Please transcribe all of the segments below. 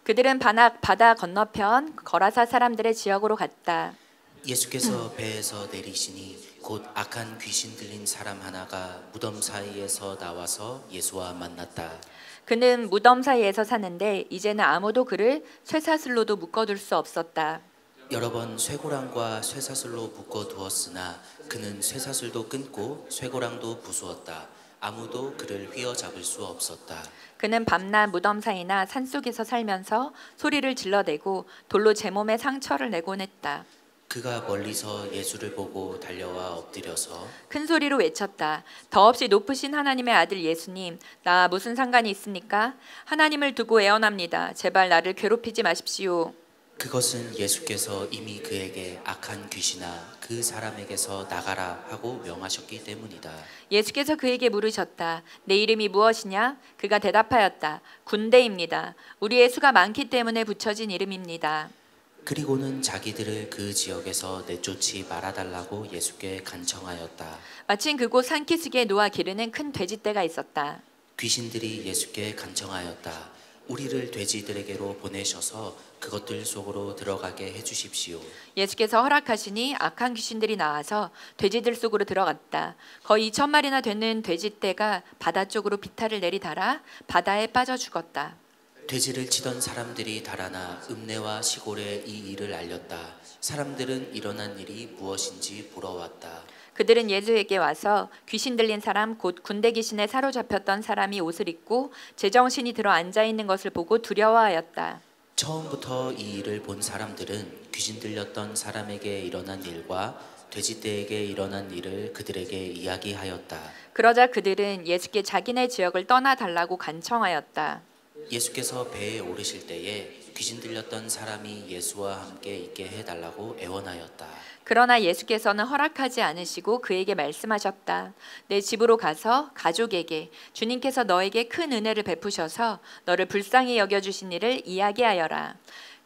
그들은 바다 건너편 거라사 사람들의 지역으로 갔다. 예수께서 배에서 내리시니 곧 악한 귀신 들린 사람 하나가 무덤 사이에서 나와서 예수와 만났다. 그는 무덤 사이에서 사는데 이제는 아무도 그를 쇠사슬로도 묶어둘 수 없었다. 여러 번 쇠고랑과 쇠사슬로 묶어 두었으나 그는 쇠사슬도 끊고 쇠고랑도 부수었다. 아무도 그를 휘어잡을 수 없었다. 그는 밤낮 무덤 사이나 산속에서 살면서 소리를 질러대고 돌로 제 몸에 상처를 내곤 했다. 그가 멀리서 예수를 보고 달려와 엎드려서 큰 소리로 외쳤다. 더없이 높으신 하나님의 아들 예수님, 나 무슨 상관이 있습니까? 하나님을 두고 애원합니다. 제발 나를 괴롭히지 마십시오. 그것은 예수께서 이미 그에게 악한 귀신아 그 사람에게서 나가라 하고 명하셨기 때문이다. 예수께서 그에게 물으셨다. 내 이름이 무엇이냐? 그가 대답하였다. 군대입니다. 우리의 수가 많기 때문에 붙여진 이름입니다. 그리고는 자기들을 그 지역에서 내쫓지 말아달라고 예수께 간청하였다. 마침 그곳 산기슭에 놓아 기르는 큰 돼지떼가 있었다. 귀신들이 예수께 간청하였다. 우리를 돼지들에게로 보내셔서 그것들 속으로 들어가게 해주십시오. 예수께서 허락하시니 악한 귀신들이 나와서 돼지들 속으로 들어갔다. 거의 2,000마리나 되는 돼지떼가 바다 쪽으로 비탈을 내리달아 바다에 빠져 죽었다. 돼지를 치던 사람들이 달아나 읍내와 시골에 이 일을 알렸다. 사람들은 일어난 일이 무엇인지 보러 왔다. 그들은 예수에게 와서 귀신 들린 사람 곧 군대 귀신에 사로잡혔던 사람이 옷을 입고 제정신이 들어 앉아 있는 것을 보고 두려워하였다. 처음부터 이 일을 본 사람들은 귀신 들렸던 사람에게 일어난 일과 돼지떼에게 일어난 일을 그들에게 이야기하였다. 그러자 그들은 예수께 자기네 지역을 떠나달라고 간청하였다. 예수께서 배에 오르실 때에 귀신 들렸던 사람이 예수와 함께 있게 해달라고 애원하였다. 그러나 예수께서는 허락하지 않으시고 그에게 말씀하셨다. 내 집으로 가서 가족에게 주님께서 너에게 큰 은혜를 베푸셔서 너를 불쌍히 여겨주신 일을 이야기하여라.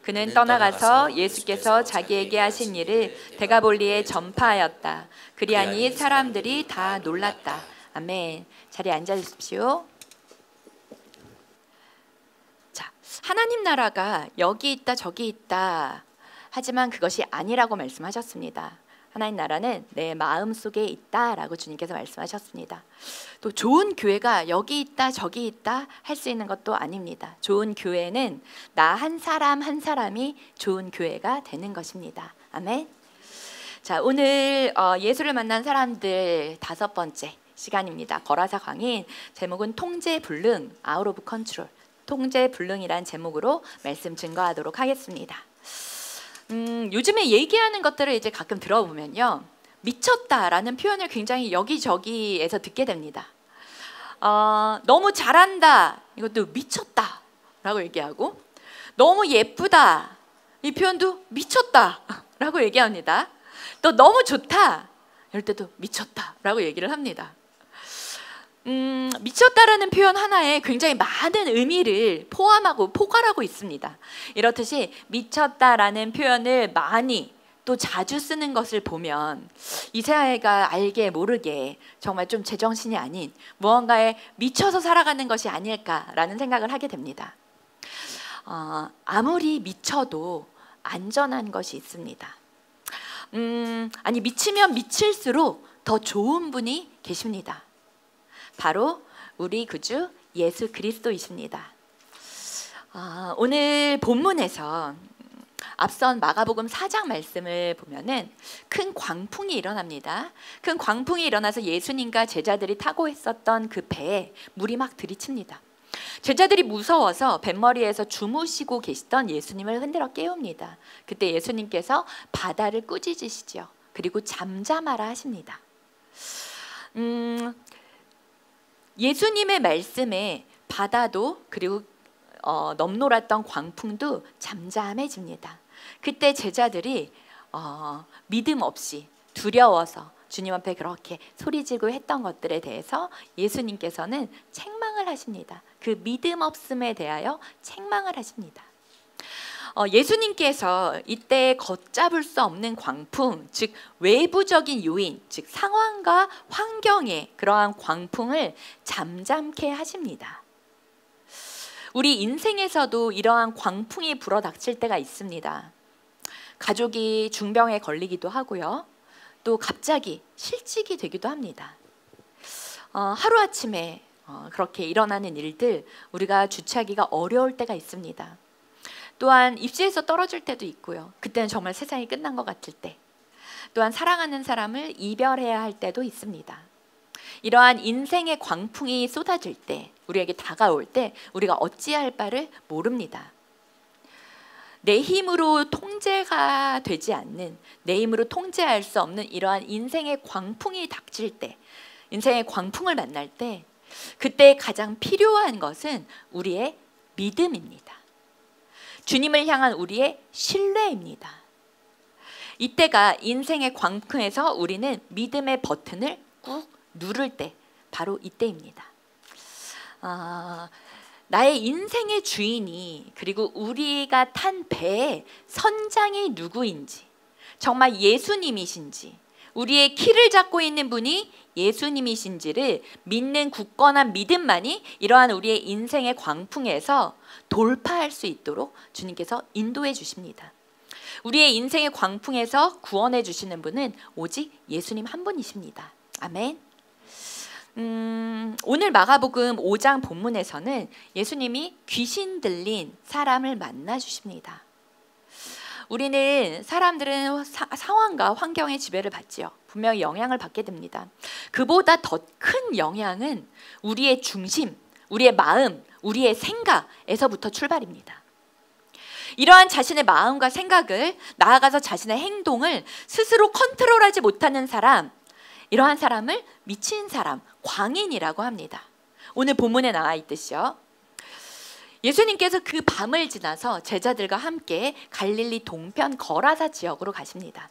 그는 떠나가서 예수께서 자기에게 하신 일을 데가볼리에 전파하였다. 그리하니 사람들이 다 놀랐다. 아멘. 자리에 앉아 주십시오. 자, 하나님 나라가 여기 있다 저기 있다. 하지만 그것이 아니라고 말씀하셨습니다. 하나님 나라는 내 마음속에 있다라고 주님께서 말씀하셨습니다. 또 좋은 교회가 여기 있다 저기 있다 할 수 있는 것도 아닙니다. 좋은 교회는 나 한 사람 한 사람이 좋은 교회가 되는 것입니다. 아멘. 자, 오늘 예수를 만난 사람들 5번째 시간입니다. 거라사 강의 제목은 통제불능, 아웃 오브 컨트롤, 통제불능이란 제목으로 말씀 증거하도록 하겠습니다. 요즘에 얘기하는 것들을 이제 가끔 들어보면요, 미쳤다라는 표현을 굉장히 여기저기에서 듣게 됩니다. 너무 잘한다, 이것도 미쳤다라고 얘기하고, 너무 예쁘다, 이 표현도 미쳤다라고 얘기합니다. 또 너무 좋다, 이럴 때도 미쳤다라고 얘기를 합니다. 미쳤다라는 표현 하나에 굉장히 많은 의미를 포함하고 포괄하고 있습니다. 이렇듯이 미쳤다라는 표현을 많이 또 자주 쓰는 것을 보면 이사야가 알게 모르게 정말 좀 제정신이 아닌 무언가에 미쳐서 살아가는 것이 아닐까라는 생각을 하게 됩니다. 아무리 미쳐도 안전한 것이 있습니다. 아니, 미치면 미칠수록 더 좋은 분이 계십니다. 바로 우리 구주 예수 그리스도이십니다. 오늘 본문에서 앞선 마가복음 4장 말씀을 보면은 큰 광풍이 일어납니다. 큰 광풍이 일어나서 예수님과 제자들이 타고 있었던 그 배에 물이 막 들이칩니다. 제자들이 무서워서 뱃머리에서 주무시고 계시던 예수님을 흔들어 깨웁니다. 그때 예수님께서 바다를 꾸짖으시죠. 그리고 잠잠하라 하십니다. 예수님의 말씀에 바다도 그리고 넘놀았던 광풍도 잠잠해집니다. 그때 제자들이 믿음 없이 두려워서 주님 앞에 그렇게 소리지르고 했던 것들에 대해서 예수님께서는 책망을 하십니다. 그 믿음 없음에 대하여 책망을 하십니다. 예수님께서 이때 걷잡을 수 없는 광풍, 즉 외부적인 요인, 즉 상황과 환경의 그러한 광풍을 잠잠케 하십니다. 우리 인생에서도 이러한 광풍이 불어닥칠 때가 있습니다. 가족이 중병에 걸리기도 하고요. 또 갑자기 실직이 되기도 합니다. 하루아침에 그렇게 일어나는 일들, 우리가 주체하기가 어려울 때가 있습니다. 또한 입시에서 떨어질 때도 있고요. 그때는 정말 세상이 끝난 것 같을 때, 또한 사랑하는 사람을 이별해야 할 때도 있습니다. 이러한 인생의 광풍이 쏟아질 때, 우리에게 다가올 때 우리가 어찌할 바를 모릅니다. 내 힘으로 통제가 되지 않는, 내 힘으로 통제할 수 없는 이러한 인생의 광풍이 닥칠 때, 인생의 광풍을 만날 때, 그때 가장 필요한 것은 우리의 믿음입니다. 주님을 향한 우리의 신뢰입니다. 이때가 인생의 광풍에서 우리는 믿음의 버튼을 꾹 누를 때, 바로 이때입니다. 나의 인생의 주인이, 그리고 우리가 탄 배의 선장이 누구인지, 정말 예수님이신지, 우리의 키를 잡고 있는 분이 예수님이신지를 믿는 굳건한 믿음만이 이러한 우리의 인생의 광풍에서 돌파할 수 있도록 주님께서 인도해 주십니다. 우리의 인생의 광풍에서 구원해 주시는 분은 오직 예수님 한 분이십니다. 아멘. 오늘 마가복음 5장 본문에서는 예수님이 귀신 들린 사람을 만나 주십니다. 우리는, 사람들은 상황과 환경의 지배를 받지요. 분명히 영향을 받게 됩니다. 그보다 더 큰 영향은 우리의 중심, 우리의 마음, 우리의 생각에서부터 출발입니다. 이러한 자신의 마음과 생각을, 나아가서 자신의 행동을 스스로 컨트롤하지 못하는 사람, 이러한 사람을 미친 사람, 광인이라고 합니다. 오늘 본문에 나와 있듯이요. 예수님께서 그 밤을 지나서 제자들과 함께 갈릴리 동편 거라사 지역으로 가십니다.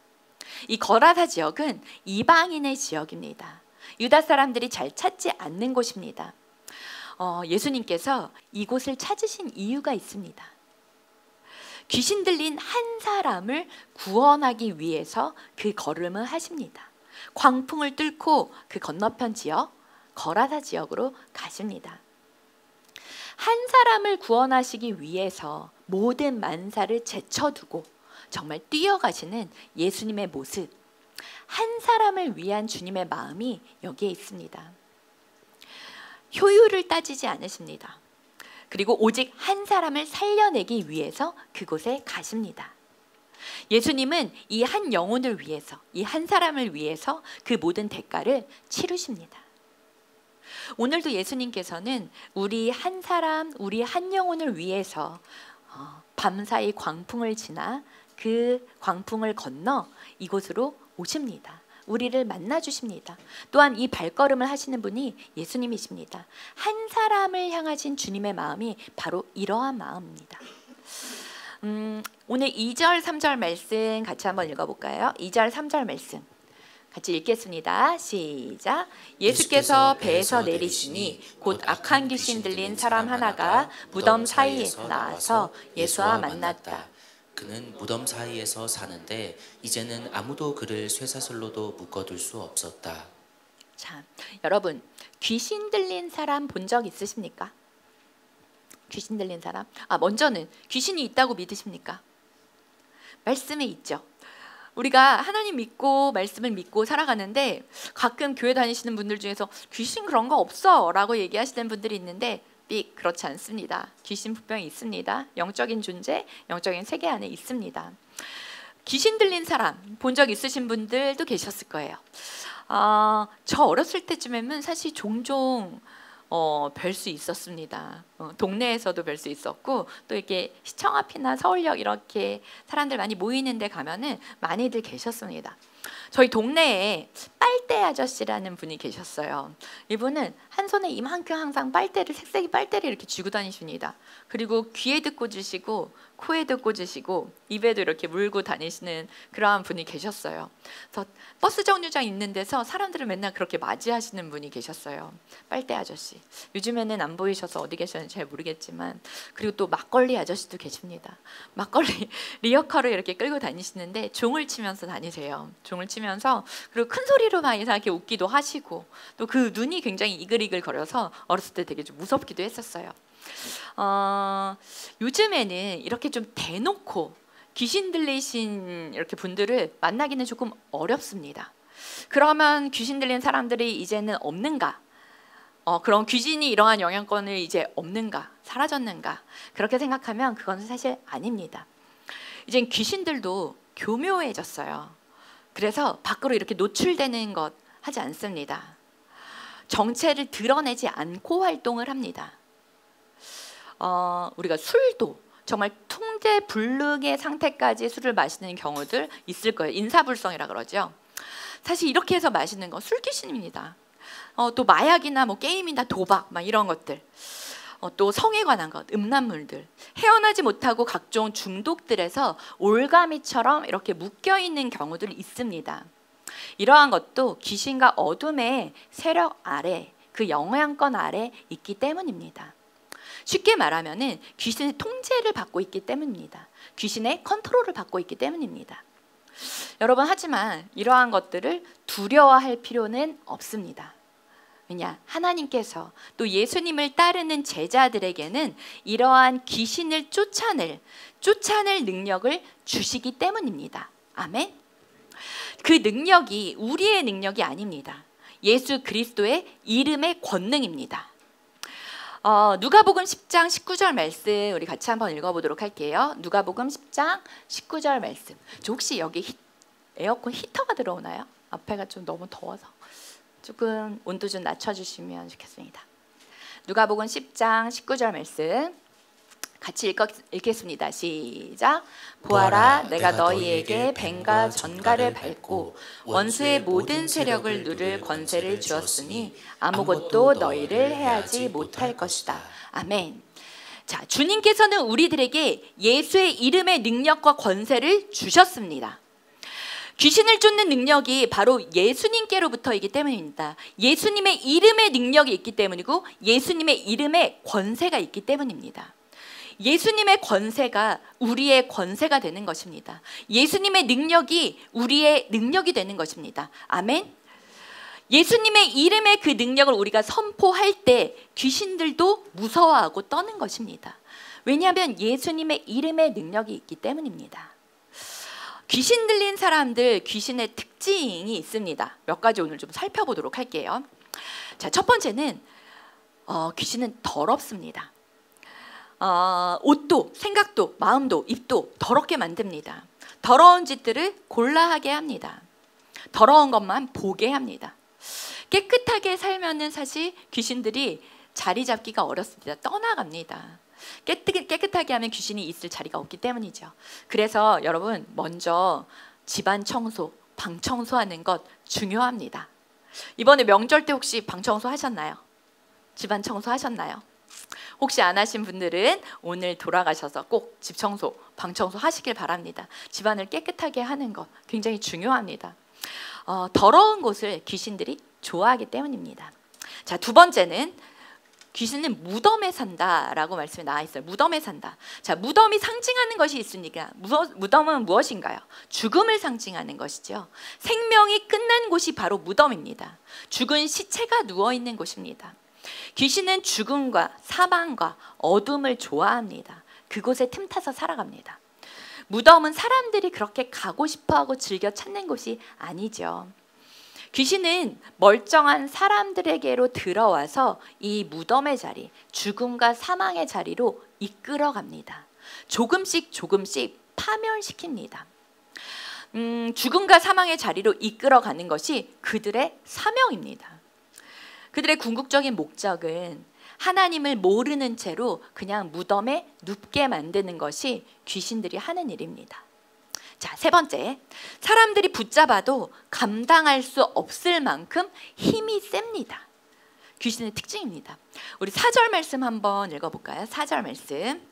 이 거라사 지역은 이방인의 지역입니다. 유다 사람들이 잘 찾지 않는 곳입니다. 예수님께서 이곳을 찾으신 이유가 있습니다. 귀신 들린 한 사람을 구원하기 위해서 그 걸음을 하십니다. 광풍을 뚫고 그 건너편 지역, 거라사 지역으로 가십니다. 한 사람을 구원하시기 위해서 모든 만사를 제쳐두고 정말 뛰어가시는 예수님의 모습, 한 사람을 위한 주님의 마음이 여기에 있습니다. 효율을 따지지 않으십니다. 그리고 오직 한 사람을 살려내기 위해서 그곳에 가십니다. 예수님은 이 한 영혼을 위해서, 이 한 사람을 위해서 그 모든 대가를 치르십니다. 오늘도 예수님께서는 우리 한 사람, 우리 한 영혼을 위해서 밤사이 광풍을 지나 그 광풍을 건너 이곳으로 오십니다. 우리를 만나 주십니다. 또한 이 발걸음을 하시는 분이 예수님이십니다. 한 사람을 향하신 주님의 마음이 바로 이러한 마음입니다. 오늘 2절, 3절 말씀 같이 한번 읽어볼까요? 2절, 3절 말씀 같이 읽겠습니다. 시작. 예수께서 배에서 내리시니 곧 악한 귀신 들린 사람 하나가 무덤 사이에서 나와서 예수와 만났다. 그는 무덤 사이에서 사는데 이제는 아무도 그를 쇠사슬로도 묶어둘 수 없었다. 자, 여러분, 귀신 들린 사람 본 적 있으십니까? 귀신 들린 사람? 먼저는 귀신이 있다고 믿으십니까? 말씀에 있죠. 우리가 하나님 믿고 말씀을 믿고 살아가는데 가끔 교회 다니시는 분들 중에서 귀신 그런 거 없어 라고 얘기하시는 분들이 있는데 그렇지 않습니다. 귀신 분명히 있습니다. 영적인 존재, 영적인 세계 안에 있습니다. 귀신 들린 사람 본 적 있으신 분들도 계셨을 거예요. 저 어렸을 때쯤에는 사실 종종 뵐 수 있었습니다. 동네에서도 뵐 수 있었고, 또 이렇게 시청 앞이나 서울역 이렇게 사람들 많이 모이는 데 가면은 많이들 계셨습니다. 저희 동네에 빨대 아저씨라는 분이 계셨어요. 이분은 한 손에 이만큼 항상 빨대를, 색색이 빨대를 이렇게 쥐고 다니십니다. 그리고 귀에도 꽂으시고 코에도 꽂으시고 입에도 이렇게 물고 다니시는 그러한 분이 계셨어요. 그래서 버스 정류장 있는 데서 사람들을 맨날 그렇게 맞이하시는 분이 계셨어요. 빨대 아저씨. 요즘에는 안 보이셔서 어디 계셨는지 잘 모르겠지만, 그리고 또 막걸리 아저씨도 계십니다. 막걸리 리어카로 이렇게 끌고 다니시는데 종을 치면서 다니세요. 종을 치면서, 그리고 큰 소리로 막 이상하게 웃기도 하시고, 또 그 눈이 굉장히 이글이글 거려서 어렸을 때 되게 좀 무섭기도 했었어요. 요즘에는 이렇게 좀 대놓고 귀신 들리신 이렇게 분들을 만나기는 조금 어렵습니다. 그러면 귀신 들린 사람들이 이제는 없는가? 그럼 귀신이 이러한 영향권을 이제 없는가? 사라졌는가? 그렇게 생각하면 그건 사실 아닙니다. 이젠 귀신들도 교묘해졌어요. 그래서 밖으로 이렇게 노출되는 것 하지 않습니다. 정체를 드러내지 않고 활동을 합니다. 우리가 술도 정말 통제불능의 상태까지 술을 마시는 경우들 있을 거예요. 인사불성이라 그러죠. 사실 이렇게 해서 마시는 건 술귀신입니다. 또 마약이나 뭐 게임이나 도박 막 이런 것들, 또 성에 관한 것, 음란물들, 헤어나지 못하고 각종 중독들에서 올가미처럼 이렇게 묶여 있는 경우들이 있습니다. 이러한 것도 귀신과 어둠의 세력 아래, 그 영향권 아래 있기 때문입니다. 쉽게 말하면은 귀신의 통제를 받고 있기 때문입니다. 귀신의 컨트롤을 받고 있기 때문입니다. 여러분, 하지만 이러한 것들을 두려워할 필요는 없습니다. 왜냐? 하나님께서 또 예수님을 따르는 제자들에게는 이러한 귀신을 쫓아낼 능력을 주시기 때문입니다. 아멘. 그 능력이 우리의 능력이 아닙니다. 예수 그리스도의 이름의 권능입니다. 누가복음 10장 19절 말씀 우리 같이 한번 읽어보도록 할게요. 누가복음 10장 19절 말씀. 저 혹시 여기 에어컨 히터가 들어오나요? 앞에가 좀 너무 더워서 조금 온도 좀 낮춰주시면 좋겠습니다. 누가복음 10장 19절 말씀 같이 읽겠습니다. 시작. 보아라, 내가 너희에게 뱀과 전갈을 밟고 원수의 모든 세력을 누를 권세를 주었으니 아무것도 너희를 해하지 못할 것이다. 아멘. 자, 주님께서는 우리들에게 예수의 이름의 능력과 권세를 주셨습니다. 귀신을 쫓는 능력이 바로 예수님께로부터이기 때문입니다. 예수님의 이름의 능력이 있기 때문이고 예수님의 이름의 권세가 있기 때문입니다. 예수님의 권세가 우리의 권세가 되는 것입니다. 예수님의 능력이 우리의 능력이 되는 것입니다. 아멘. 예수님의 이름의 그 능력을 우리가 선포할 때 귀신들도 무서워하고 떠는 것입니다. 왜냐하면 예수님의 이름의 능력이 있기 때문입니다. 귀신 들린 사람들, 귀신의 특징이 있습니다. 몇 가지 오늘 좀 살펴보도록 할게요. 자, 첫 번째는 귀신은 더럽습니다. 옷도, 생각도, 마음도, 입도 더럽게 만듭니다. 더러운 짓들을 골라하게 합니다. 더러운 것만 보게 합니다. 깨끗하게 살면은 사실 귀신들이 자리 잡기가 어렵습니다. 떠나갑니다. 깨끗하게 하면 귀신이 있을 자리가 없기 때문이죠. 그래서 여러분, 먼저 집안 청소, 방 청소하는 것 중요합니다. 이번에 명절 때 혹시 방 청소 하셨나요? 집안 청소 하셨나요? 혹시 안 하신 분들은 오늘 돌아가셔서 꼭 집 청소, 방 청소 하시길 바랍니다. 집안을 깨끗하게 하는 것 굉장히 중요합니다. 더러운 곳을 귀신들이 좋아하기 때문입니다. 자, 두 번째는 귀신은 무덤에 산다라고 말씀이 나와 있어요. 무덤에 산다. 자, 무덤이 상징하는 것이 있으니까 무덤은 무엇인가요? 죽음을 상징하는 것이죠. 생명이 끝난 곳이 바로 무덤입니다. 죽은 시체가 누워 있는 곳입니다. 귀신은 죽음과 사망과 어둠을 좋아합니다. 그곳에 틈타서 살아갑니다. 무덤은 사람들이 그렇게 가고 싶어하고 즐겨 찾는 곳이 아니죠. 귀신은 멀쩡한 사람들에게로 들어와서 이 무덤의 자리, 죽음과 사망의 자리로 이끌어갑니다. 조금씩 파멸시킵니다. 죽음과 사망의 자리로 이끌어가는 것이 그들의 사명입니다. 그들의 궁극적인 목적은 하나님을 모르는 채로 그냥 무덤에 눕게 만드는 것이 귀신들이 하는 일입니다. 자, 세 번째, 사람들이 붙잡아도 감당할 수 없을 만큼 힘이 셉니다. 귀신의 특징입니다. 우리 4절 말씀 한번 읽어볼까요? 4절 말씀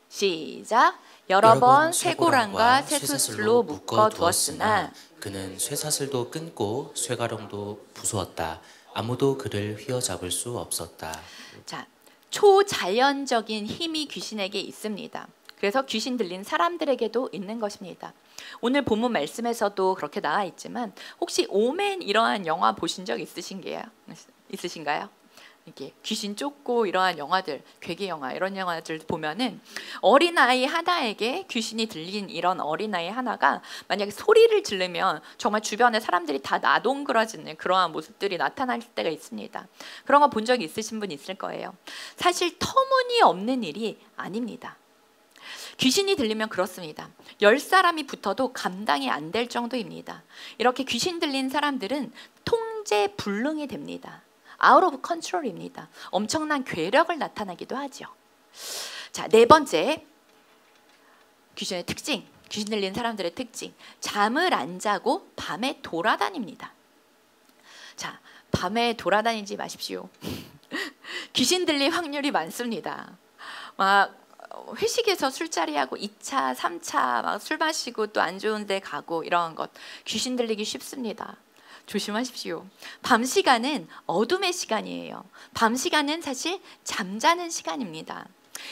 시작. 여러 번 쇠고랑과 쇠사슬로 묶어 두었으나 그는 쇠사슬도 끊고 쇠가랑도 부수었다. 아무도 그를 휘어잡을 수 없었다. 자, 초자연적인 힘이 귀신에게 있습니다. 그래서 귀신 들린 사람들에게도 있는 것입니다. 오늘 본문 말씀에서도 그렇게 나와 있지만 혹시 오멘 이러한 영화 보신 적 있으신가요? 이게 귀신 쫓고 이러한 영화들, 괴기 영화 이런 영화들 보면은 어린아이 하나에게 귀신이 들린 이런 어린아이 하나가 만약에 소리를 지르면 정말 주변에 사람들이 다 나동그러지는 그러한 모습들이 나타날 때가 있습니다. 그런 거 본 적 있으신 분 있을 거예요. 사실 터무니없는 일이 아닙니다. 귀신이 들리면 그렇습니다. 10사람이 붙어도 감당이 안 될 정도입니다. 이렇게 귀신 들린 사람들은 통제 불능이 됩니다. 아웃 오브 컨트롤입니다. 엄청난 괴력을 나타나기도 하죠. 자, 네 번째, 귀신의 특징, 귀신 들린 사람들의 특징. 잠을 안 자고 밤에 돌아다닙니다. 자, 밤에 돌아다니지 마십시오. 귀신 들릴 확률이 많습니다. 막 회식에서 술자리하고 2차, 3차 막 술 마시고 또 안 좋은 데 가고 이런 것 귀신 들리기 쉽습니다. 조심하십시오. 밤 시간은 어둠의 시간이에요. 밤 시간은 사실 잠자는 시간입니다.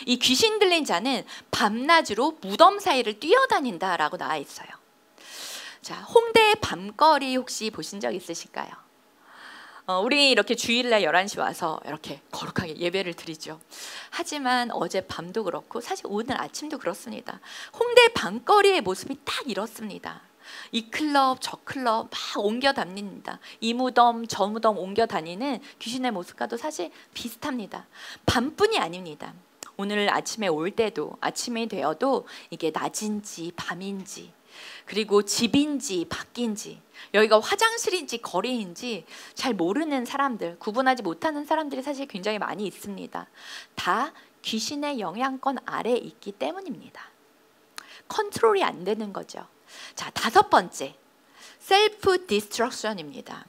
이 귀신 들린 자는 밤낮으로 무덤 사이를 뛰어다닌다라고 나와 있어요. 자, 홍대의 밤거리 혹시 보신 적 있으실까요? 우리 이렇게 주일날 11시 와서 이렇게 거룩하게 예배를 드리죠. 하지만 어제 밤도 그렇고 사실 오늘 아침도 그렇습니다. 홍대 밤거리의 모습이 딱 이렇습니다. 이 클럽 저 클럽 막 옮겨 다닙니다. 이 무덤 저 무덤 옮겨 다니는 귀신의 모습과도 사실 비슷합니다. 밤뿐이 아닙니다. 오늘 아침에 올 때도 아침이 되어도 이게 낮인지 밤인지 그리고 집인지 밖인지 여기가 화장실인지 거리인지 잘 모르는 사람들, 구분하지 못하는 사람들이 사실 굉장히 많이 있습니다. 다 귀신의 영향권 아래에 있기 때문입니다. 컨트롤이 안 되는 거죠. 자, 다섯 번째, 셀프 디스트럭션입니다.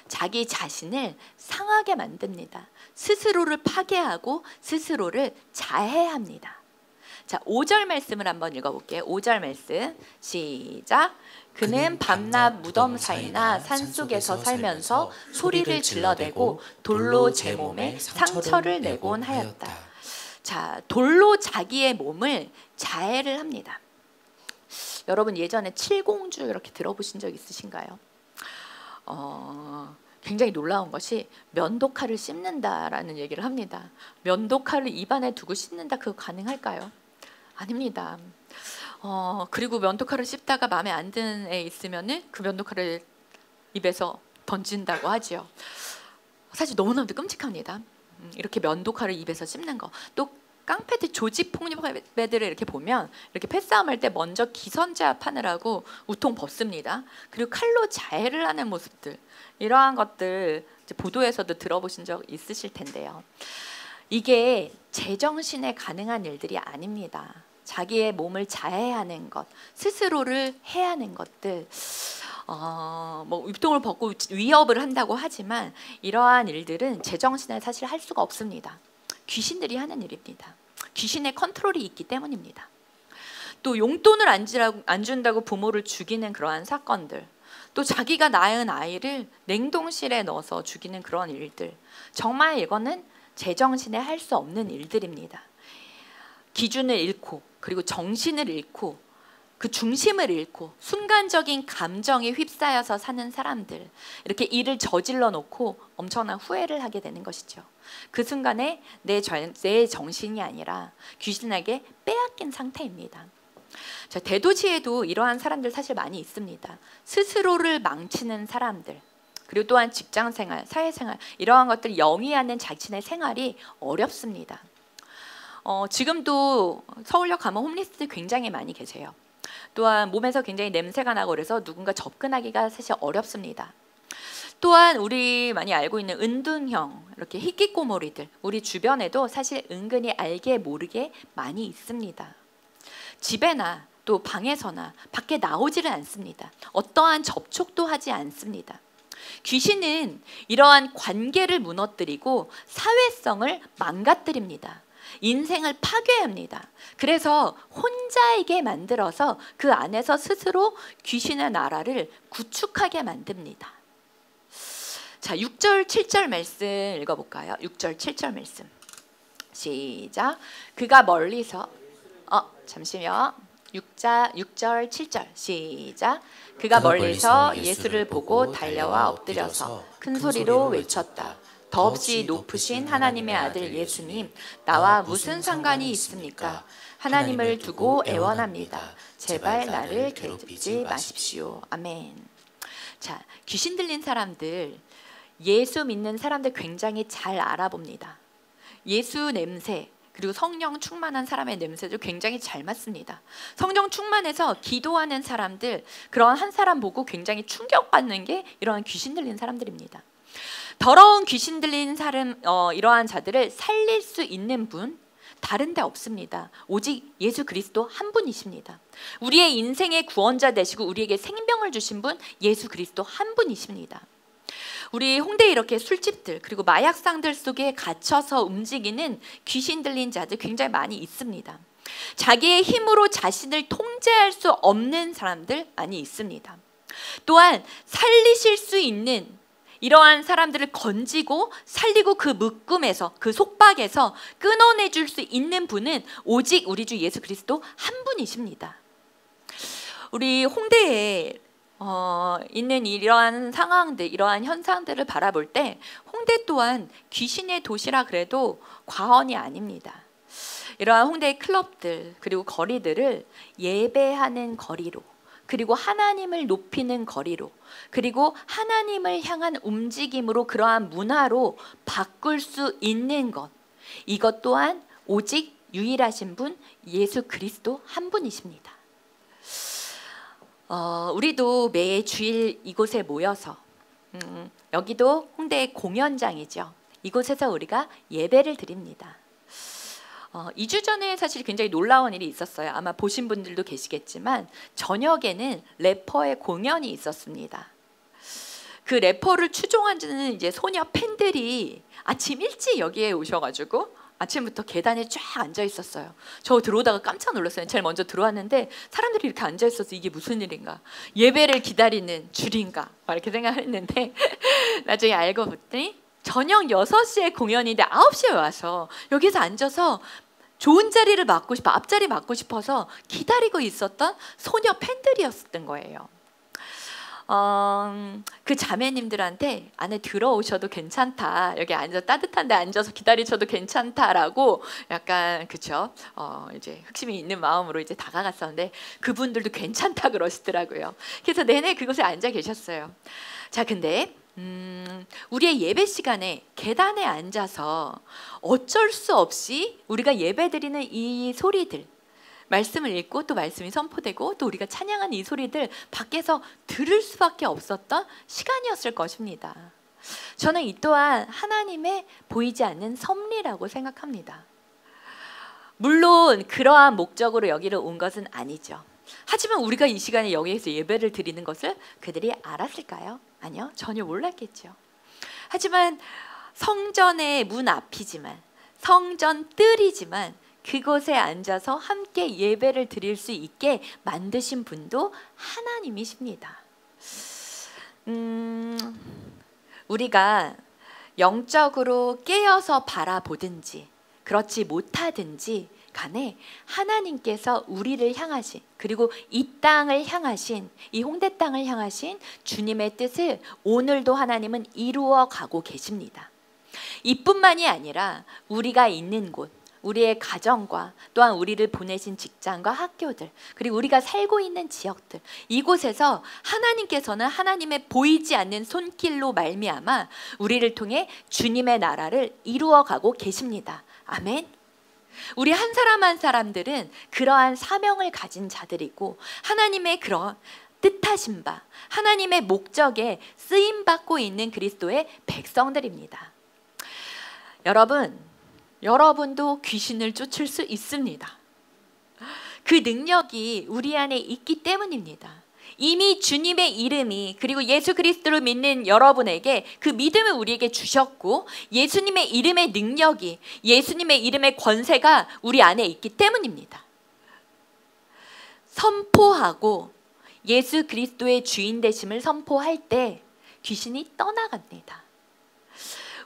자기 자신을 상하게 만듭니다. 스스로를 파괴하고 스스로를 자해합니다. 자, 5절 말씀을 한번 읽어볼게요. 5절 말씀 시작. 그는 밤낮 무덤 사이나 산속에서 살면서 소리를 질러대고 돌로 제 몸에 상처를 내곤 하였다. 자, 돌로 자기의 몸을 자해를 합니다. 여러분 예전에 칠공주 이렇게 들어보신 적 있으신가요? 굉장히 놀라운 것이 면도칼을 씹는다라는 얘기를 합니다. 면도칼을 입안에 두고 씹는다, 그거 가능할까요? 아닙니다. 그리고 면도칼을 씹다가 마음에 안 드는 애 있으면은 그 면도칼을 입에서 던진다고 하지요. 사실 너무나도 끔찍합니다. 이렇게 면도칼을 입에서 씹는 거. 또 깡패들 조직 폭력배들을 이렇게 보면 이렇게 패싸움할 때 먼저 기선제압하느라고 우통 벗습니다. 그리고 칼로 자해를 하는 모습들, 이러한 것들 이제 보도에서도 들어보신 적 있으실 텐데요. 이게 제정신에 가능한 일들이 아닙니다. 자기의 몸을 자해하는 것, 스스로를 해하는 것들, 뭐 우통을 벗고 위협을 한다고 하지만 이러한 일들은 제정신에 사실 할 수가 없습니다. 귀신들이 하는 일입니다. 귀신의 컨트롤이 있기 때문입니다. 또 용돈을 안 준다고 부모를 죽이는 그러한 사건들, 또 자기가 낳은 아이를 냉동실에 넣어서 죽이는 그런 일들, 정말 이거는 제정신에 할 수 없는 일들입니다. 기준을 잃고 그리고 정신을 잃고 그 중심을 잃고 순간적인 감정에 휩싸여서 사는 사람들, 이렇게 일을 저질러 놓고 엄청난 후회를 하게 되는 것이죠. 그 순간에 내 정신이 아니라 귀신에게 빼앗긴 상태입니다. 자, 대도시에도 이러한 사람들 사실 많이 있습니다. 스스로를 망치는 사람들, 그리고 또한 직장생활, 사회생활, 이러한 것들 영위하는 자신의 생활이 어렵습니다. 지금도 서울역 가면 홈리스들 굉장히 많이 계세요. 또한 몸에서 굉장히 냄새가 나고 그래서 누군가 접근하기가 사실 어렵습니다. 또한 우리 많이 알고 있는 은둔형, 이렇게 희귀꼬모리들, 우리 주변에도 사실 은근히 알게 모르게 많이 있습니다. 집에나 또 방에서나 밖에 나오지를 않습니다. 어떠한 접촉도 하지 않습니다. 귀신은 이러한 관계를 무너뜨리고 사회성을 망가뜨립니다. 인생을 파괴합니다. 그래서 혼자이게 만들어서 그 안에서 스스로 귀신의 나라를 구축하게 만듭니다. 자, 6절 7절 말씀 읽어볼까요? 6절 7절 말씀 시작. 그가 멀리서 잠시만요. 6절 7절 시작. 그가 멀리서 예수를 보고 달려와 엎드려서 큰 소리로 외쳤다. 더없이 높으신 하나님의 아들 예수님, 나와 무슨 상관이 있습니까? 하나님을 두고 애원합니다. 제발 나를 괴롭히지 마십시오. 아멘. 자, 귀신 들린 사람들, 예수 믿는 사람들 굉장히 잘 알아봅니다. 예수 냄새, 그리고 성령 충만한 사람의 냄새도 굉장히 잘 맡습니다. 성령 충만해서 기도하는 사람들, 그런 한 사람 보고 굉장히 충격받는 게 이러한 귀신 들린 사람들입니다. 더러운 귀신 들린 사람, 이러한 자들을 살릴 수 있는 분 다른 데 없습니다. 오직 예수 그리스도 한 분이십니다. 우리의 인생의 구원자 되시고 우리에게 생명을 주신 분 예수 그리스도 한 분이십니다. 우리 홍대에 이렇게 술집들 그리고 마약상들 속에 갇혀서 움직이는 귀신 들린 자들 굉장히 많이 있습니다. 자기의 힘으로 자신을 통제할 수 없는 사람들 많이 있습니다. 또한 살리실 수 있는 이러한 사람들을 건지고 살리고 그 묶음에서 그 속박에서 끊어내줄 수 있는 분은 오직 우리 주 예수 그리스도 한 분이십니다. 우리 홍대에 있는 이러한 상황들, 이러한 현상들을 바라볼 때 홍대 또한 귀신의 도시라 그래도 과언이 아닙니다. 이러한 홍대의 클럽들 그리고 거리들을 예배하는 거리로, 그리고 하나님을 높이는 거리로, 그리고 하나님을 향한 움직임으로, 그러한 문화로 바꿀 수 있는 것, 이것 또한 오직 유일하신 분 예수 그리스도 한 분이십니다. 우리도 매 주일 이곳에 모여서 여기도 홍대의 공연장이죠. 이곳에서 우리가 예배를 드립니다. 2주 전에 사실 굉장히 놀라운 일이 있었어요. 아마 보신 분들도 계시겠지만 저녁에는 래퍼의 공연이 있었습니다. 그 래퍼를 추종하는 이제 소녀 팬들이 아침 일찍 여기에 오셔가지고 아침부터 계단에 쫙 앉아 있었어요. 저 들어오다가 깜짝 놀랐어요. 제일 먼저 들어왔는데 사람들이 이렇게 앉아 있어서 이게 무슨 일인가? 예배를 기다리는 줄인가? 이렇게 생각했는데 나중에 알고 봤더니 저녁 6시에 공연인데 9시에 와서 여기서 앉아서 좋은 자리를 맡고 싶어, 앞자리 맡고 싶어서 기다리고 있었던 소녀 팬들이었던 거예요. 그 자매님들한테 안에 들어오셔도 괜찮다, 여기 앉아 따뜻한데 앉아서 기다리셔도 괜찮다라고 약간 그쵸? 이제 흑심이 있는 마음으로 이제 다가갔었는데 그분들도 괜찮다 그러시더라고요. 그래서 내내 그곳에 앉아 계셨어요. 자, 근데 우리의 예배 시간에 계단에 앉아서 어쩔 수 없이 우리가 예배드리는 이 소리들, 말씀을 읽고 또 말씀이 선포되고 또 우리가 찬양하는 이 소리들 밖에서 들을 수밖에 없었던 시간이었을 것입니다. 저는 이 또한 하나님의 보이지 않는 섭리라고 생각합니다. 물론 그러한 목적으로 여기를 온 것은 아니죠. 하지만 우리가 이 시간에 여기에서 예배를 드리는 것을 그들이 알았을까요? 아니요, 전혀 몰랐겠죠. 하지만 성전의 문 앞이지만, 성전 뜰이지만 그곳에 앉아서 함께 예배를 드릴 수 있게 만드신 분도 하나님이십니다. 우리가 영적으로 깨어서 바라보든지 그렇지 못하든지 간에 하나님께서 우리를 향하신, 그리고 이 땅을 향하신, 이 홍대 땅을 향하신 주님의 뜻을 오늘도 하나님은 이루어 가고 계십니다. 이뿐만이 아니라 우리가 있는 곳, 우리의 가정과 또한 우리를 보내신 직장과 학교들, 그리고 우리가 살고 있는 지역들, 이곳에서 하나님께서는 하나님의 보이지 않는 손길로 말미암아 우리를 통해 주님의 나라를 이루어가고 계십니다. 아멘. 우리 한 사람 한 사람들은 그러한 사명을 가진 자들이고 하나님의 그런 뜻하신 바, 하나님의 목적에 쓰임받고 있는 그리스도의 백성들입니다. 여러분도 귀신을 쫓을 수 있습니다. 그 능력이 우리 안에 있기 때문입니다. 이미 주님의 이름이, 그리고 예수 그리스도를 믿는 여러분에게 그 믿음을 우리에게 주셨고, 예수님의 이름의 능력이, 예수님의 이름의 권세가 우리 안에 있기 때문입니다. 선포하고 예수 그리스도의 주인 되심을 선포할 때 귀신이 떠나갑니다.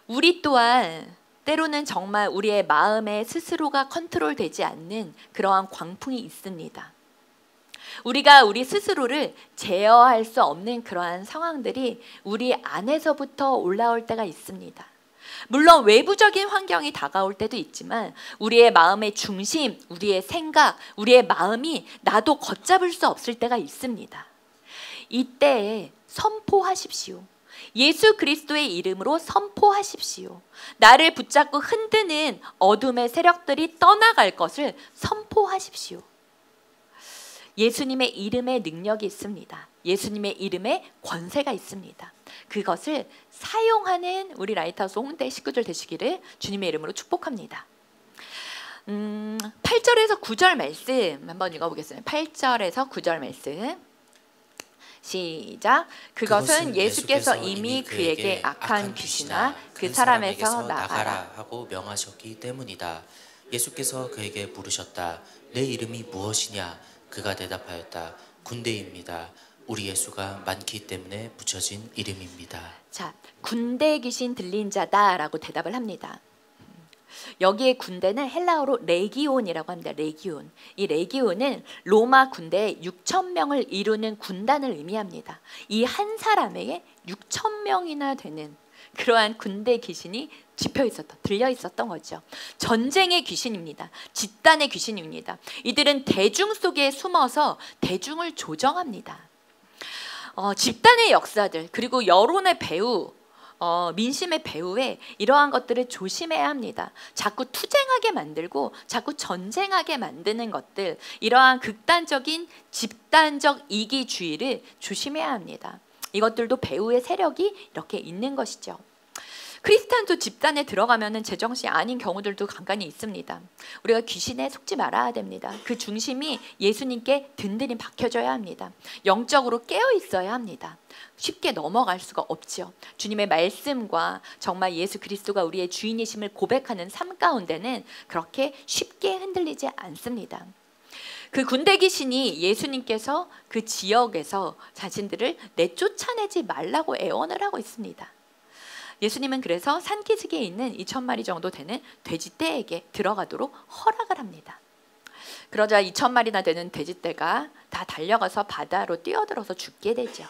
우리 또한 때로는 정말 우리의 마음에 스스로가 컨트롤되지 않는 그러한 광풍이 있습니다. 우리가 우리 스스로를 제어할 수 없는 그러한 상황들이 우리 안에서부터 올라올 때가 있습니다. 물론 외부적인 환경이 다가올 때도 있지만 우리의 마음의 중심, 우리의 생각, 우리의 마음이 나도 걷잡을 수 없을 때가 있습니다. 이때에 선포하십시오. 예수 그리스도의 이름으로 선포하십시오. 나를 붙잡고 흔드는 어둠의 세력들이 떠나갈 것을 선포하십시오. 예수님의 이름에 능력이 있습니다. 예수님의 이름에 권세가 있습니다. 그것을 사용하는 우리 라이트하우스 홍대 식구들 되시기를 주님의 이름으로 축복합니다. 8절에서 9절 말씀 한번 읽어보겠습니다. 8절에서 9절 말씀 시작. 그것은 예수께서 이미 그에게 악한 귀신아 그 사람에서 나가라 하고 명하셨기 때문이다. 예수께서 그에게 물으셨다. 내 이름이 무엇이냐? 그가 대답하였다. 군대입니다. 우리 예수가 많기 때문에 붙여진 이름입니다. 자, 군대 귀신 들린 자다라고 대답을 합니다. 여기에 군대는 헬라어로 레기온이라고 합니다. 레기온. 이 레기온은 로마 군대의 6,000명을 이루는 군단을 의미합니다. 이 한 사람에게 6,000명이나 되는 그러한 군대 귀신이 들려 있었던 거죠. 전쟁의 귀신입니다. 집단의 귀신입니다. 이들은 대중 속에 숨어서 대중을 조정합니다. 집단의 역사들 그리고 여론의 배후 민심의 배후에 이러한 것들을 조심해야 합니다. 자꾸 투쟁하게 만들고 자꾸 전쟁하게 만드는 것들, 이러한 극단적인 집단적 이기주의를 조심해야 합니다. 이것들도 배후의 세력이 이렇게 있는 것이죠. 크리스찬도 집단에 들어가면 제정신이 아닌 경우들도 간간히 있습니다. 우리가 귀신에 속지 말아야 됩니다. 그 중심이 예수님께 든든히 박혀져야 합니다. 영적으로 깨어 있어야 합니다. 쉽게 넘어갈 수가 없죠. 주님의 말씀과 정말 예수 그리스도가 우리의 주인이심을 고백하는 삶 가운데는 그렇게 쉽게 흔들리지 않습니다. 그 군대 귀신이 예수님께서 그 지역에서 자신들을 내쫓아내지 말라고 애원을 하고 있습니다. 예수님은 그래서 산기슭에 있는 2,000마리 정도 되는 돼지떼에게 들어가도록 허락을 합니다. 그러자 2,000마리나 되는 돼지떼가 다 달려가서 바다로 뛰어들어서 죽게 되죠.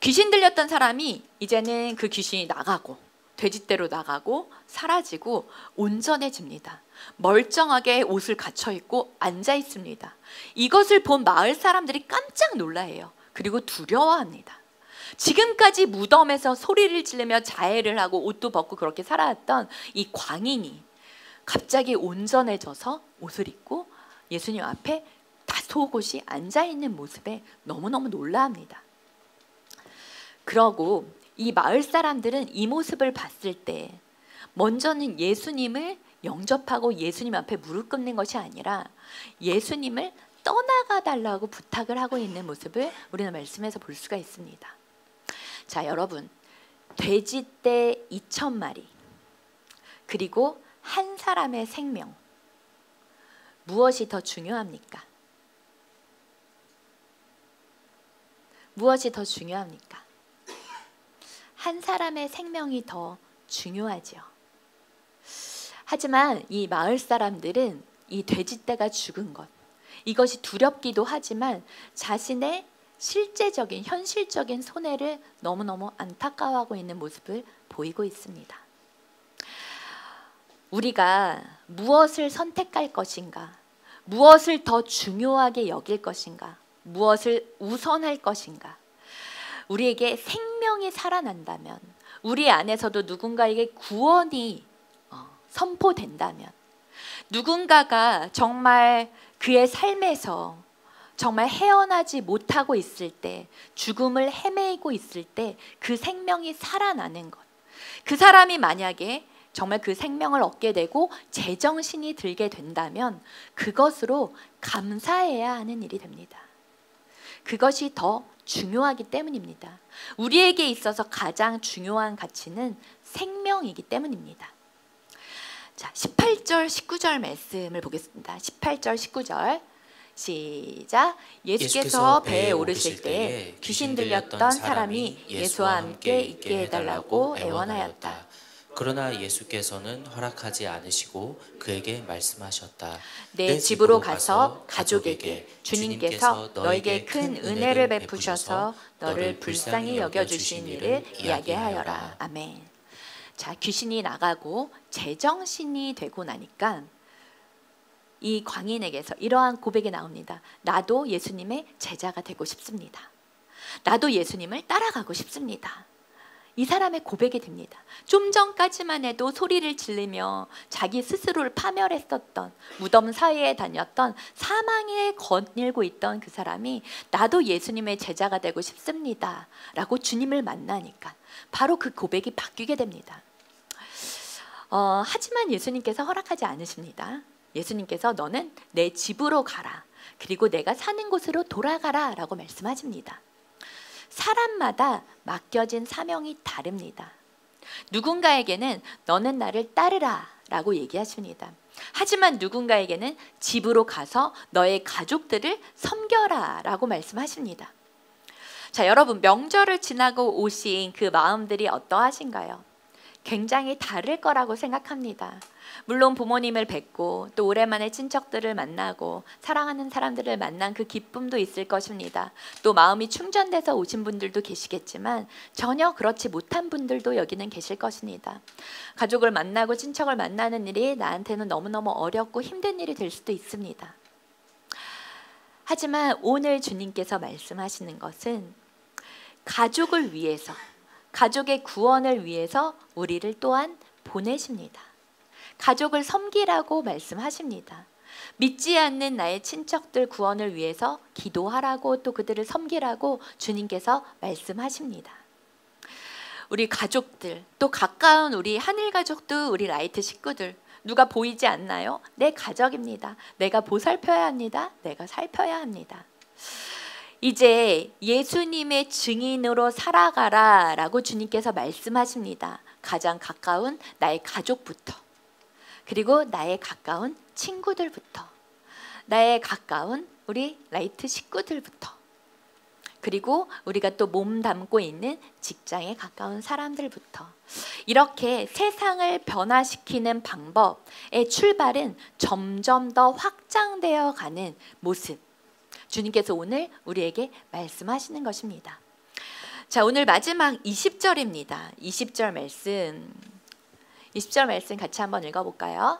귀신 들렸던 사람이 이제는 그 귀신이 나가고 돼지떼로 나가고 사라지고 온전해집니다. 멀쩡하게 옷을 갖춰 입고 앉아 있습니다. 이것을 본 마을 사람들이 깜짝 놀라해요. 그리고 두려워합니다. 지금까지 무덤에서 소리를 지르며 자해를 하고 옷도 벗고 그렇게 살아왔던 이 광인이 갑자기 온전해져서 옷을 입고 예수님 앞에 다소곳이 앉아있는 모습에 너무너무 놀라합니다. 그러고 이 마을 사람들은 이 모습을 봤을 때 먼저는 예수님을 영접하고 예수님 앞에 무릎 꿇는 것이 아니라 예수님을 떠나가 달라고 부탁을 하고 있는 모습을 우리는 말씀에서 볼 수가 있습니다. 자, 여러분, 돼지떼 2,000마리 그리고 한 사람의 생명, 무엇이 더 중요합니까? 무엇이 더 중요합니까? 한 사람의 생명이 더 중요하죠. 하지만 이 마을 사람들은 이 돼지떼가 죽은 것, 이것이 두렵기도 하지만 자신의 실제적인 현실적인 손해를 너무너무 안타까워하고 있는 모습을 보이고 있습니다. 우리가 무엇을 선택할 것인가, 무엇을 더 중요하게 여길 것인가, 무엇을 우선할 것인가, 우리에게 생명이 살아난다면, 우리 안에서도 누군가에게 구원이 선포된다면, 누군가가 정말 그의 삶에서 정말 헤어나지 못하고 있을 때, 죽음을 헤매고 있을 때 그 생명이 살아나는 것, 그 사람이 만약에 정말 그 생명을 얻게 되고 제정신이 들게 된다면 그것으로 감사해야 하는 일이 됩니다. 그것이 더 중요하기 때문입니다. 우리에게 있어서 가장 중요한 가치는 생명이기 때문입니다. 자, 18절 19절 말씀을 보겠습니다. 18절 19절 시작. 예수께서 배에 오르실 때에 귀신 들렸던 사람이 예수와 함께 있게 해달라고 애원하였다. 그러나 예수께서는 허락하지 않으시고 그에게 말씀하셨다. 내 집으로 가서 가족에게 주님께서 너에게 큰 은혜를 베푸셔서 너를 불쌍히 여겨주신 일을 이야기하여라. 아멘. 자, 귀신이 나가고 제정신이 되고 나니까 이 광인에게서 이러한 고백이 나옵니다. 나도 예수님의 제자가 되고 싶습니다. 나도 예수님을 따라가고 싶습니다. 이 사람의 고백이 됩니다. 좀 전까지만 해도 소리를 지르며 자기 스스로를 파멸했었던, 무덤 사이에 다녔던, 사망에 거닐고 있던 그 사람이 나도 예수님의 제자가 되고 싶습니다 라고 주님을 만나니까 바로 그 고백이 바뀌게 됩니다. 하지만 예수님께서 허락하지 않으십니다. 예수님께서 너는 내 집으로 가라, 그리고 내가 사는 곳으로 돌아가라 라고 말씀하십니다. 사람마다 맡겨진 사명이 다릅니다. 누군가에게는 너는 나를 따르라 라고 얘기하십니다. 하지만 누군가에게는 집으로 가서 너의 가족들을 섬겨라 라고 말씀하십니다. 자, 여러분, 명절을 지나고 오신 그 마음들이 어떠하신가요? 굉장히 다를 거라고 생각합니다. 물론 부모님을 뵙고 또 오랜만에 친척들을 만나고 사랑하는 사람들을 만난 그 기쁨도 있을 것입니다. 또 마음이 충전돼서 오신 분들도 계시겠지만 전혀 그렇지 못한 분들도 여기는 계실 것입니다. 가족을 만나고 친척을 만나는 일이 나한테는 너무너무 어렵고 힘든 일이 될 수도 있습니다. 하지만 오늘 주님께서 말씀하시는 것은 가족을 위해서, 가족의 구원을 위해서 우리를 또한 보내십니다. 가족을 섬기라고 말씀하십니다. 믿지 않는 나의 친척들 구원을 위해서 기도하라고, 또 그들을 섬기라고 주님께서 말씀하십니다. 우리 가족들, 또 가까운 우리 하늘 가족도 우리 라이트 식구들, 누가 보이지 않나요? 내 가족입니다. 내가 보살펴야 합니다. 내가 살펴야 합니다. 이제 예수님의 증인으로 살아가라 라고 주님께서 말씀하십니다. 가장 가까운 나의 가족부터, 그리고 나의 가까운 친구들부터, 나의 가까운 우리 라이트 식구들부터, 그리고 우리가 또 몸 담고 있는 직장에 가까운 사람들부터, 이렇게 세상을 변화시키는 방법의 출발은 점점 더 확장되어 가는 모습, 주님께서 오늘 우리에게 말씀하시는 것입니다. 자, 오늘 마지막 20절입니다. 20절 말씀 같이 한번 읽어볼까요?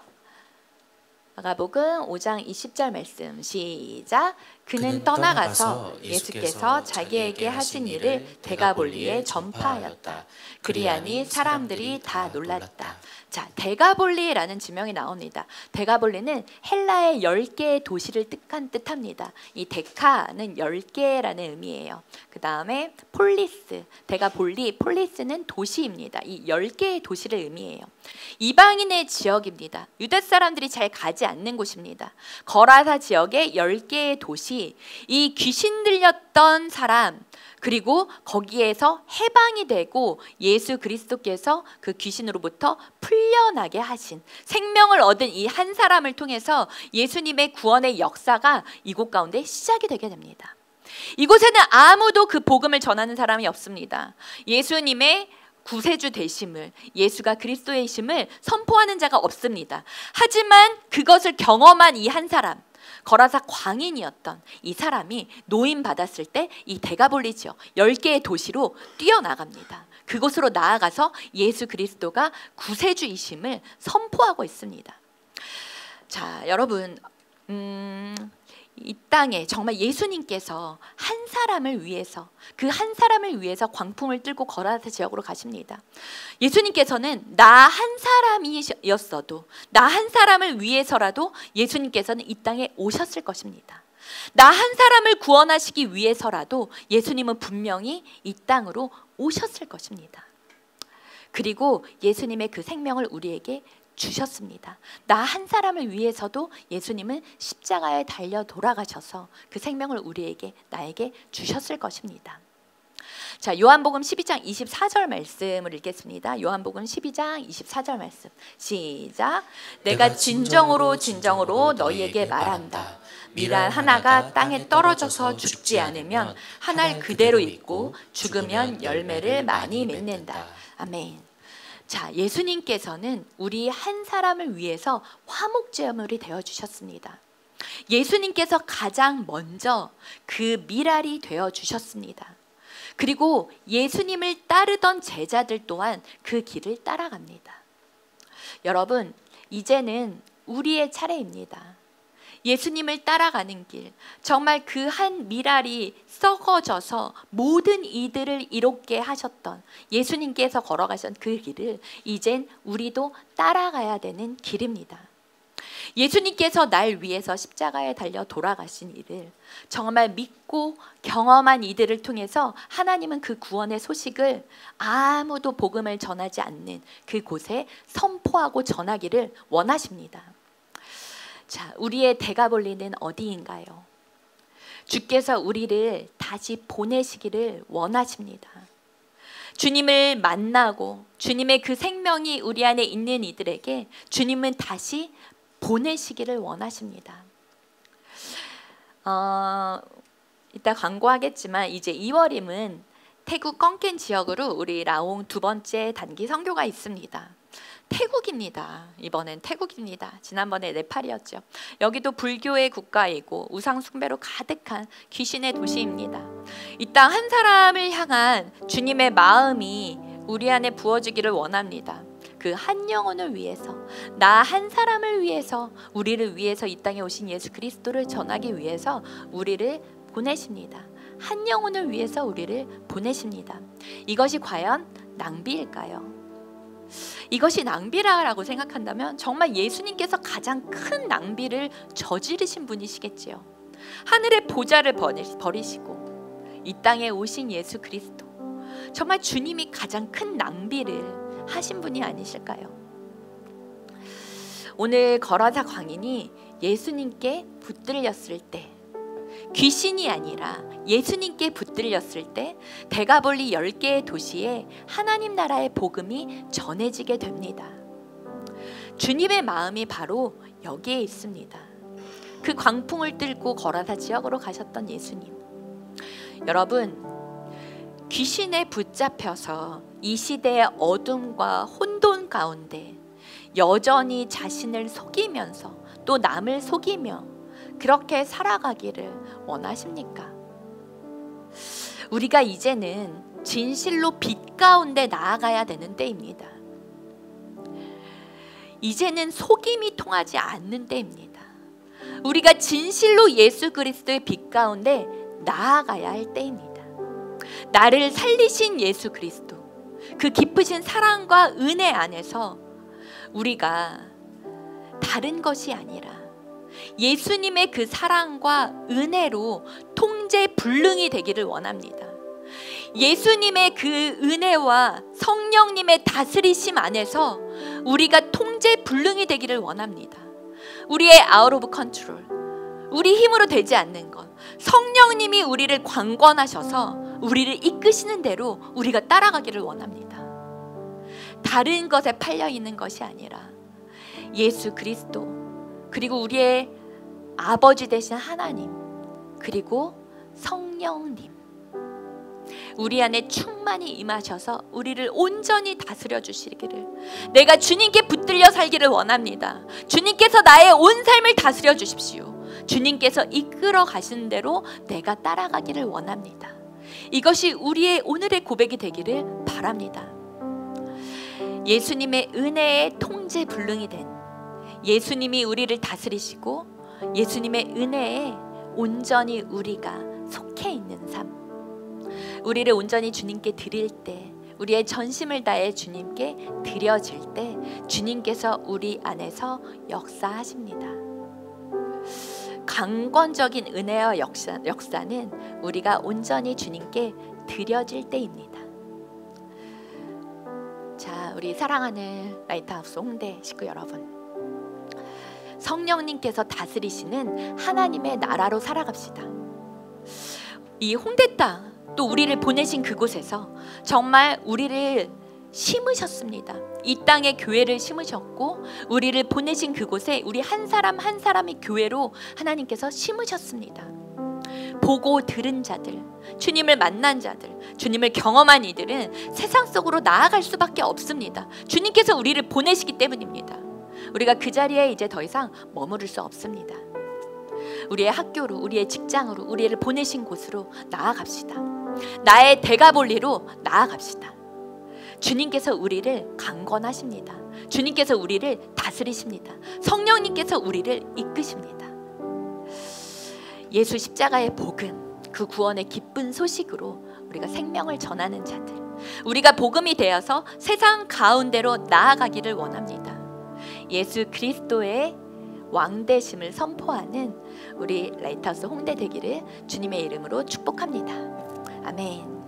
마가복음 5장 20절 말씀 시작. 그는 떠나가서 예수께서 자기에게 하신 일을 데가볼리에 전파하였다. 그리하니 사람들이 다 놀랐다. 자, 데가볼리라는 지명이 나옵니다. 데가볼리는 헬라의 10개의 도시를 뜻합니다. 이 데카는 10개라는 의미예요. 그 다음에 폴리스, 데가볼리, 폴리스는 도시입니다. 이 10개의 도시를 의미해요. 이방인의 지역입니다. 유대 사람들이 잘 가지 않는 곳입니다. 거라사 지역의 10개의 도시, 이 귀신 들렸던 사람, 그리고 거기에서 해방이 되고 예수 그리스도께서 그 귀신으로부터 풀려나게 하신, 생명을 얻은 이 한 사람을 통해서 예수님의 구원의 역사가 이곳 가운데 시작이 되게 됩니다. 이곳에는 아무도 그 복음을 전하는 사람이 없습니다. 예수님의 구세주 되심을, 예수가 그리스도의심을 선포하는 자가 없습니다. 하지만 그것을 경험한 이 한 사람, 거라사 광인이었던 이 사람이 노임 받았을 때 이 데가볼리 지역 10개의 도시로 뛰어나갑니다. 그곳으로 나아가서 예수 그리스도가 구세주이심을 선포하고 있습니다. 자, 여러분, 이 땅에 정말 예수님께서 한 사람을 위해서, 그 한 사람을 위해서 광풍을 뚫고 거라사 지역으로 가십니다. 예수님께서는 나 한 사람이었어도, 나 한 사람을 위해서라도 예수님께서는 이 땅에 오셨을 것입니다. 나 한 사람을 구원하시기 위해서라도 예수님은 분명히 이 땅으로 오셨을 것입니다. 그리고 예수님의 그 생명을 우리에게 주셨습니다. 나 한 사람을 위해서도 예수님은 십자가에 달려 돌아가셔서 그 생명을 우리에게, 나에게 주셨을 것입니다. 자, 요한복음 12장 24절 말씀을 읽겠습니다. 요한복음 12장 24절 말씀 시작. 내가 진정으로 너희에게 말한다. 밀알 하나가 땅에 떨어져서 죽지 않으면 한 알 그대로 있고 죽으면 열매를 많이 맺는다. 아멘. 자, 예수님께서는 우리 한 사람을 위해서 화목제물이 되어주셨습니다. 예수님께서 가장 먼저 그 밀알이 되어주셨습니다. 그리고 예수님을 따르던 제자들 또한 그 길을 따라갑니다. 여러분, 이제는 우리의 차례입니다. 예수님을 따라가는 길, 정말 그 한 미랄이 썩어져서 모든 이들을 이롭게 하셨던 예수님께서 걸어가신 그 길을 이젠 우리도 따라가야 되는 길입니다. 예수님께서 날 위해서 십자가에 달려 돌아가신 일을 정말 믿고 경험한 이들을 통해서 하나님은 그 구원의 소식을 아무도 복음을 전하지 않는 그곳에 선포하고 전하기를 원하십니다. 자, 우리의 대가볼리는 어디인가요? 주께서 우리를 다시 보내시기를 원하십니다. 주님을 만나고 주님의 그 생명이 우리 안에 있는 이들에게 주님은 다시 보내시기를 원하십니다. 이따 광고하겠지만 이제 2월이면 태국 껑켄 지역으로 우리 라옹 두 번째 단기 선교가 있습니다. 태국입니다. 이번엔 태국입니다. 지난번에 네팔이었죠. 여기도 불교의 국가이고 우상 숭배로 가득한 귀신의 도시입니다. 이 땅 한 사람을 향한 주님의 마음이 우리 안에 부어지기를 원합니다. 그 한 영혼을 위해서, 나 한 사람을 위해서, 우리를 위해서 이 땅에 오신 예수 그리스도를 전하기 위해서 우리를 보내십니다. 한 영혼을 위해서 우리를 보내십니다. 이것이 과연 낭비일까요? 이것이 낭비라고 생각한다면 정말 예수님께서 가장 큰 낭비를 저지르신 분이시겠지요. 하늘의 보좌를 버리시고 이 땅에 오신 예수 그리스도, 정말 주님이 가장 큰 낭비를 하신 분이 아니실까요? 오늘 거라사 광인이 예수님께 붙들렸을 때, 귀신이 아니라 예수님께 붙들렸을 때 대가볼리 10개의 도시에 하나님 나라의 복음이 전해지게 됩니다. 주님의 마음이 바로 여기에 있습니다. 그 광풍을 뚫고 거라사 지역으로 가셨던 예수님. 여러분, 귀신에 붙잡혀서 이 시대의 어둠과 혼돈 가운데 여전히 자신을 속이면서 또 남을 속이며 그렇게 살아가기를 원하십니까? 우리가 이제는 진실로 빛 가운데 나아가야 되는 때입니다. 이제는 속임이 통하지 않는 때입니다. 우리가 진실로 예수 그리스도의 빛 가운데 나아가야 할 때입니다. 나를 살리신 예수 그리스도, 그 깊으신 사랑과 은혜 안에서 우리가 다른 것이 아니라 예수님의 그 사랑과 은혜로 통제불능이 되기를 원합니다. 예수님의 그 은혜와 성령님의 다스리심 안에서 우리가 통제불능이 되기를 원합니다. 우리의 아웃 오브 컨트롤, 우리 힘으로 되지 않는 것, 성령님이 우리를 관건하셔서 우리를 이끄시는 대로 우리가 따라가기를 원합니다. 다른 것에 팔려 있는 것이 아니라 예수 그리스도, 그리고 우리의 아버지 되신 하나님, 그리고 성령님, 우리 안에 충만히 임하셔서 우리를 온전히 다스려 주시기를, 내가 주님께 붙들려 살기를 원합니다. 주님께서 나의 온 삶을 다스려 주십시오. 주님께서 이끌어 가시는 대로 내가 따라가기를 원합니다. 이것이 우리의 오늘의 고백이 되기를 바랍니다. 예수님의 은혜에 통제불능이 된, 예수님이 우리를 다스리시고 예수님의 은혜에 온전히 우리가 속해 있는 삶, 우리를 온전히 주님께 드릴 때, 우리의 전심을 다해 주님께 드려질 때 주님께서 우리 안에서 역사하십니다. 강권적인 은혜와 역사는 우리가 온전히 주님께 드려질 때입니다. 자, 우리 사랑하는 라이트하우스 홍대 식구 여러분, 성령님께서 다스리시는 하나님의 나라로 살아갑시다. 이 홍대 땅, 또 우리를 보내신 그곳에서 정말 우리를 심으셨습니다. 이 땅에 교회를 심으셨고 우리를 보내신 그곳에 우리 한 사람 한 사람이 교회로 하나님께서 심으셨습니다. 보고 들은 자들, 주님을 만난 자들, 주님을 경험한 이들은 세상 속으로 나아갈 수밖에 없습니다. 주님께서 우리를 보내시기 때문입니다. 우리가 그 자리에 이제 더 이상 머무를 수 없습니다. 우리의 학교로, 우리의 직장으로, 우리를 보내신 곳으로 나아갑시다. 나의 대가볼리로 나아갑시다. 주님께서 우리를 강권하십니다. 주님께서 우리를 다스리십니다. 성령님께서 우리를 이끄십니다. 예수 십자가의 복음, 그 구원의 기쁜 소식으로 우리가 생명을 전하는 자들, 우리가 복음이 되어서 세상 가운데로 나아가기를 원합니다. 예수 그리스도의 왕되심을 선포하는 우리 라이트하우스 홍대 되기를 주님의 이름으로 축복합니다. 아멘.